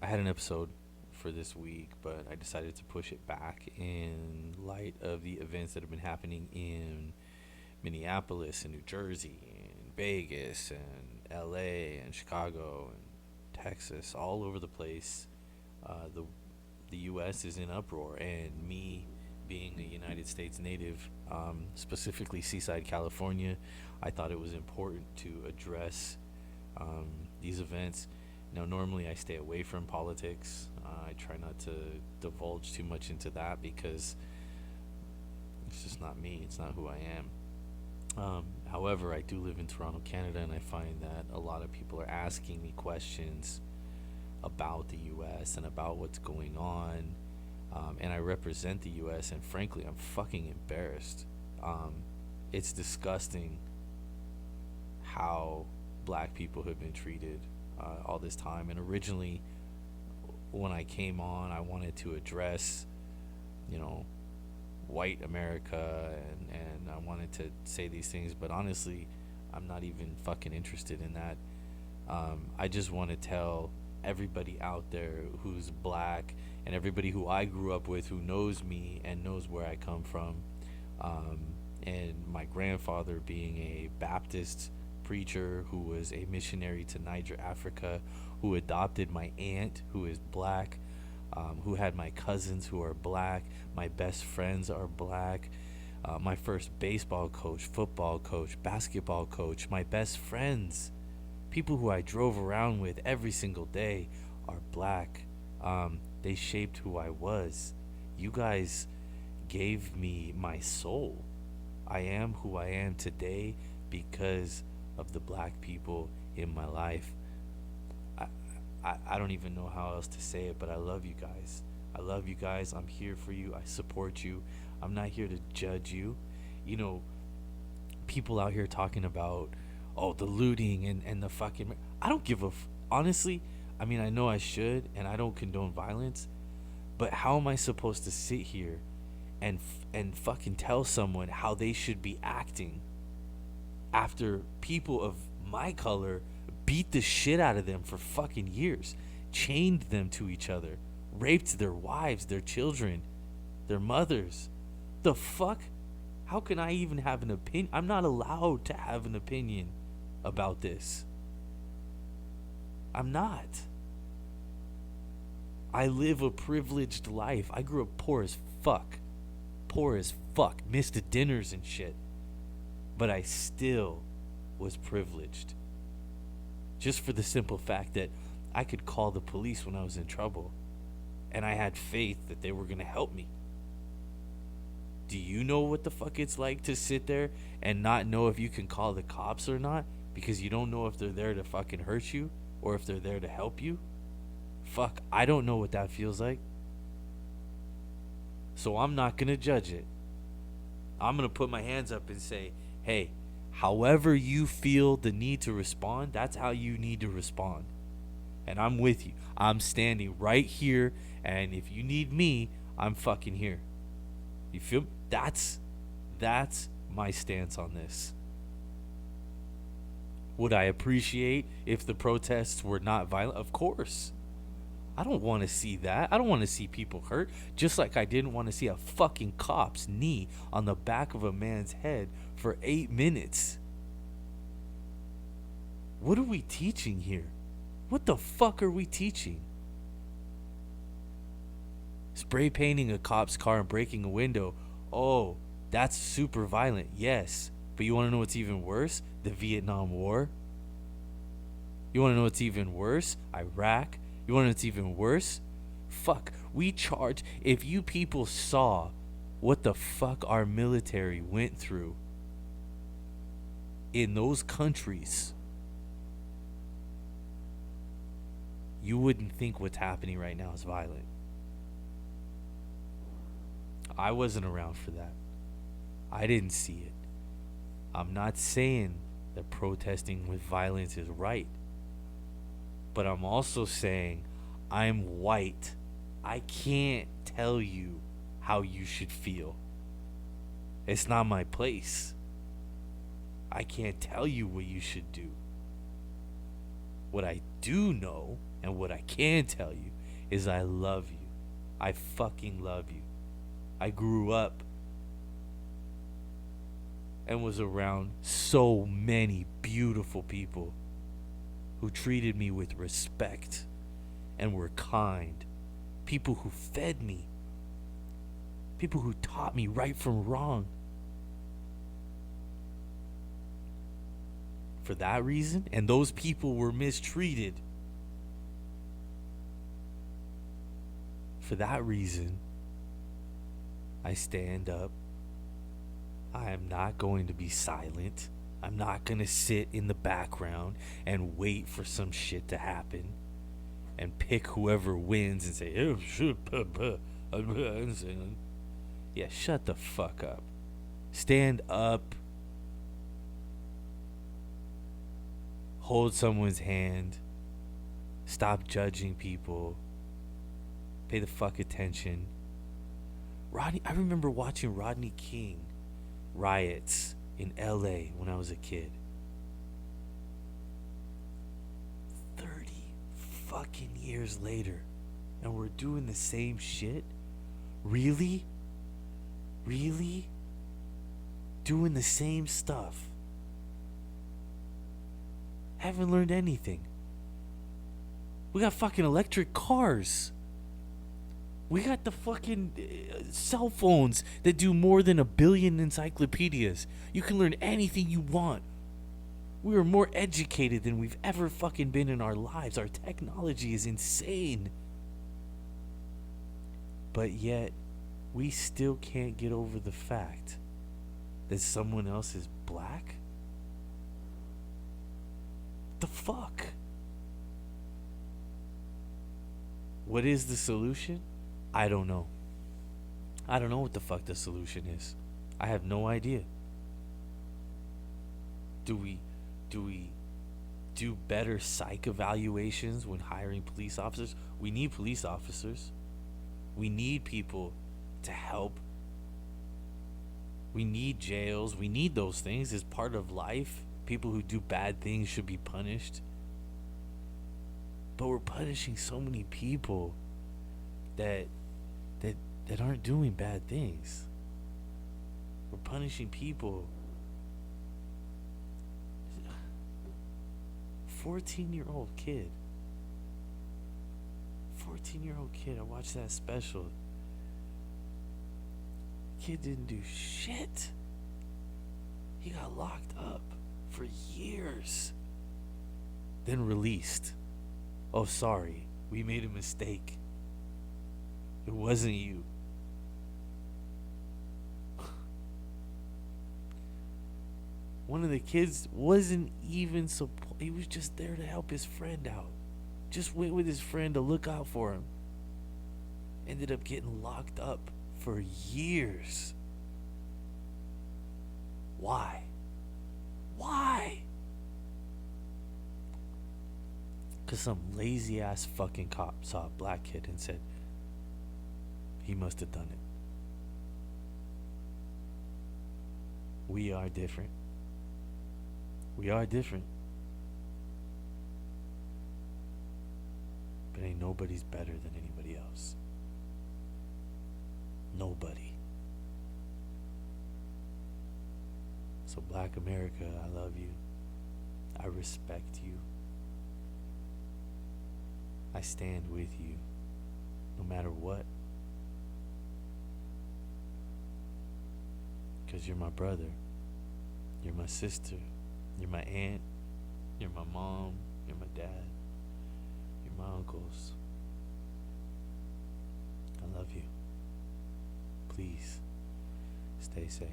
I had an episode for this week, but I decided to push it back in light of the events that have been happening in Minneapolis and New Jersey and Vegas and LA and Chicago and Texas, all over the place. The U.S. is in uproar, and me being a United States native, specifically Seaside, California, I thought it was important to address these events. Now, normally I stay away from politics. I try not to divulge too much into that because it's just not me. It's not who I am. However, I do live in Toronto, Canada, and I find that a lot of people are asking me questions about the U.S. and about what's going on. And I represent the U.S., and frankly, I'm fucking embarrassed. Um, it's disgusting how black people have been treated all this time. And originally, when I came on, I wanted to address, you know, white America, and I wanted to say these things, but honestly, I'm not even fucking interested in that. I just want to tell everybody out there who's black and everybody who I grew up with, who knows me and knows where I come from, um, and my grandfather being a Baptist preacher who was a missionary to Niger, Africa, who adopted my aunt who is black, who had my cousins who are black, my best friends are black, my first baseball coach, football coach, basketball coach, my best friends, people who I drove around with every single day are black. They shaped who I was. You guys gave me my soul. I am who I am today because of the black people in my life. I, I don't even know how else to say it, but I love you guys. I love you guys. I'm here for you. I support you. I'm not here to judge you. You know, people out here talking about, oh, the looting and the fucking. I don't give a. Honestly, I mean, I know I should, and I don't condone violence, but how am I supposed to sit here and fucking tell someone how they should be acting after people of my color beat the shit out of them for fucking years, chained them to each other, raped their wives, their children, their mothers? The fuck? How can I even have an opinion? I'm not allowed to have an opinion about this. I'm not. I live a privileged life. I grew up poor as fuck. Poor as fuck. Missed the dinners and shit. But I still was privileged. Just for the simple fact that I could call the police when I was in trouble. And I had faith that they were going to help me. Do you know what the fuck it's like to sit there and not know if you can call the cops or not? Because you don't know if they're there to fucking hurt you or if they're there to help you? Fuck, I don't know what that feels like. So I'm not going to judge it. I'm going to put my hands up and say, hey, however you feel the need to respond, that's how you need to respond. And I'm with you. I'm standing right here. And if you need me, I'm fucking here. You feel? That's my stance on this. Would I appreciate if the protests were not violent? Of course. I don't want to see that. I don't want to see people hurt. Just like I didn't want to see a fucking cop's knee on the back of a man's head for 8 minutes. What are we teaching here? What the fuck are we teaching? Spray painting a cop's car and breaking a window. Oh, that's super violent. Yes. But you want to know what's even worse? The Vietnam War. You want to know what's even worse? Iraq. You want to know what's even worse? Fuck. We charge. If you people saw what the fuck our military went through in those countries, you wouldn't think what's happening right now is violent. I wasn't around for that. I didn't see it. I'm not saying that protesting with violence is right. But I'm also saying I'm white. I can't tell you how you should feel. It's not my place. I can't tell you what you should do. What I do know and what I can tell you is I love you. I fucking love you. I grew up and was around so many beautiful people who treated me with respect and were kind. People who fed me. People who taught me right from wrong. For that reason, and those people were mistreated. For that reason, I stand up. I am not going to be silent. I'm not going to sit in the background and wait for some shit to happen and pick whoever wins and say, oh, shit, yeah, shut the fuck up. Stand up. Hold someone's hand. Stop judging people. Pay the fuck attention. I remember watching Rodney King riots in LA when I was a kid. 30 fucking years later, and we're doing the same shit? Really? Really? Doing the same stuff. Haven't learned anything. We got fucking electric cars. We got the fucking cell phones that do more than 1 billion encyclopedias. You can learn anything you want. We are more educated than we've ever fucking been in our lives. Our technology is insane. But yet, we still can't get over the fact that someone else is black? The fuck? What is the solution? I don't know. I don't know what the fuck the solution is. I have no idea. Do we do better psych evaluations when hiring police officers? We need police officers. We need people to help. We need jails. We need those things as part of life. People who do bad things should be punished. But we're punishing so many people that aren't doing bad things. We're punishing people. 14-year-old kid. 14-year-old kid. I watched that special. Kid didn't do shit. He got locked up for years. Then released. Oh, sorry. We made a mistake. It wasn't you. One of the kids wasn't even he was just there to help his friend out. Just went with his friend to look out for him. Ended up getting locked up for years. Why? Why? Because some lazy ass fucking cop saw a black kid and said, he must have done it. We are different. We are different. But ain't nobody's better than anybody else. Nobody. So Black America, I love you. I respect you. I stand with you, no matter what. Because you're my brother. You're my sister. You're my aunt. You're my mom. You're my dad. You're my uncles. I love you. Please, stay safe.